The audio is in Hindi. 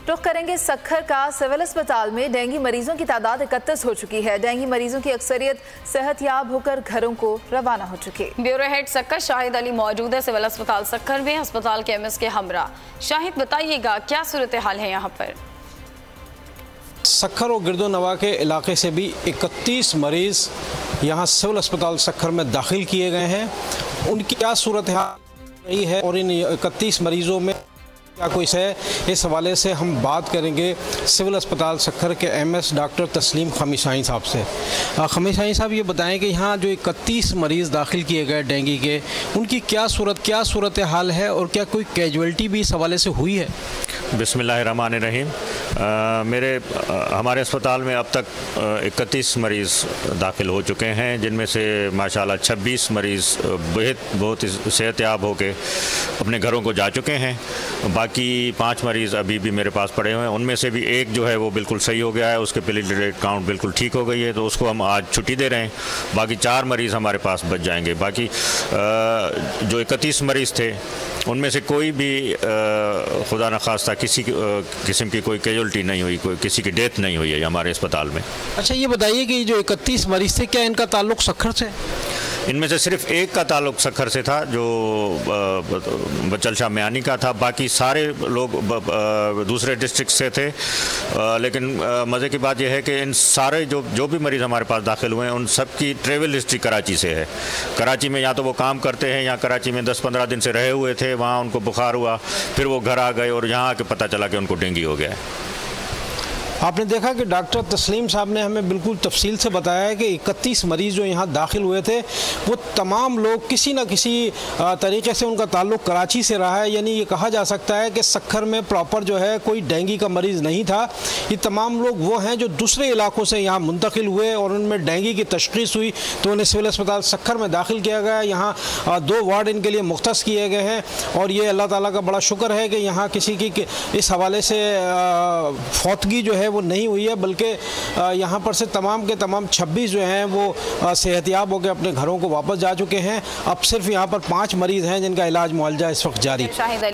रुख करेंगे सक्खर का। सिविल अस्पताल में डेंगू मरीजों की तादाद 31 हो चुकी है। डेंगू मरीजों की अक्सरियत सेहतयाब होकर घरों को रवाना हो चुके। ब्यूरो हेड सक्खर शाहिद अली मौजूद है सिविल अस्पताल सक्खर में, अस्पताल के एमएस के हमरा। शाहिद, बताइएगा क्या सूरत हाल है यहाँ पर? सक्खर और गिरदो नवा के इलाके से भी 31 मरीज़ यहाँ सिविल अस्पताल सक्खर में दाखिल किए गए हैं। उनकी क्या सूरत हाल रही है और इन 31 मरीज़ों में क्या कुछ है, इस हवाले से हम बात करेंगे सिविल अस्पताल सक्खर के एमएस डॉक्टर तस्लीम खमीसाई साहब से। खमीसाई साहब, ये बताएं कि यहाँ जो 31 मरीज़ दाखिल किए गए डेंगू के, उनकी क्या सूरत हाल है और क्या कोई कैजुअल्टी भी इस हवाले से हुई है? बिस्मिल्लाहिर्रहमानिर्रहीम। हमारे अस्पताल में अब तक 31 मरीज़ दाखिल हो चुके हैं, जिनमें से माशाल्लाह 26 मरीज़ बहुत सेहतयाब होकर अपने घरों को जा चुके हैं। बाकी 5 मरीज़ अभी भी मेरे पास पड़े हुए हैं। उनमें से भी एक जो है वो बिल्कुल सही हो गया है, उसके प्लेटलेट काउंट बिल्कुल ठीक हो गई है, तो उसको हम आज छुट्टी दे रहे हैं। बाकी 4 मरीज़ हमारे पास बच जाएंगे। बाकी जो 31 मरीज़ थे उनमें से कोई भी खुदा न खास्ता किसी किस्म की कोई कैजुअल्टी नहीं हुई, कोई किसी की डेथ नहीं हुई है हमारे अस्पताल में। अच्छा, ये बताइए कि जो 31 मरीज़ थे, क्या इनका ताल्लुक़ सक्खर से? इनमें से सिर्फ एक का ताल्लुक़ सक्खर से था, जो बचल शाह म्यानी का था। बाकी सारे लोग दूसरे डिस्ट्रिक्ट से थे। लेकिन मज़े की बात यह है कि इन सारे जो भी मरीज़ हमारे पास दाखिल हुए हैं, उन सब की ट्रेवल हिस्ट्री कराची से है। कराची में या तो वो काम करते हैं या कराची में 10-15 दिन से रहे हुए थे, वहाँ उनको बुखार हुआ, फिर वो घर आ गए और यहाँ आके पता चला कि उनको डेंगू हो गया है। आपने देखा कि डॉक्टर तस्लीम साहब ने हमें बिल्कुल तफसील से बताया है कि 31 मरीज़ जो यहाँ दाखिल हुए थे, वो तमाम लोग किसी न किसी तरीके से उनका ताल्लुक़ कराची से रहा है। यानी ये कहा जा सकता है कि सक्खर में प्रॉपर जो है कोई डेंगू का मरीज़ नहीं था। ये तमाम लोग वो हैं जो दूसरे इलाकों से यहाँ मुंतकिल हुए और उनमें डेंगू की तशख़ीस हुई, तो उन्हें सिविल अस्पताल सक्खर में दाखिल किया गया। यहाँ 2 वार्ड इनके लिए मुख्तस किए गए हैं और ये अल्लाह ताला का बड़ा शुक्र है कि यहाँ किसी की इस हवाले से फौतगी जो है वो नहीं हुई है, बल्कि यहाँ पर से तमाम के तमाम 26 जो हैं वो सेहतयाब होकर अपने घरों को वापस जा चुके हैं। अब सिर्फ यहाँ पर 5 मरीज़ हैं जिनका इलाज मुआलजा इस वक्त जारी है।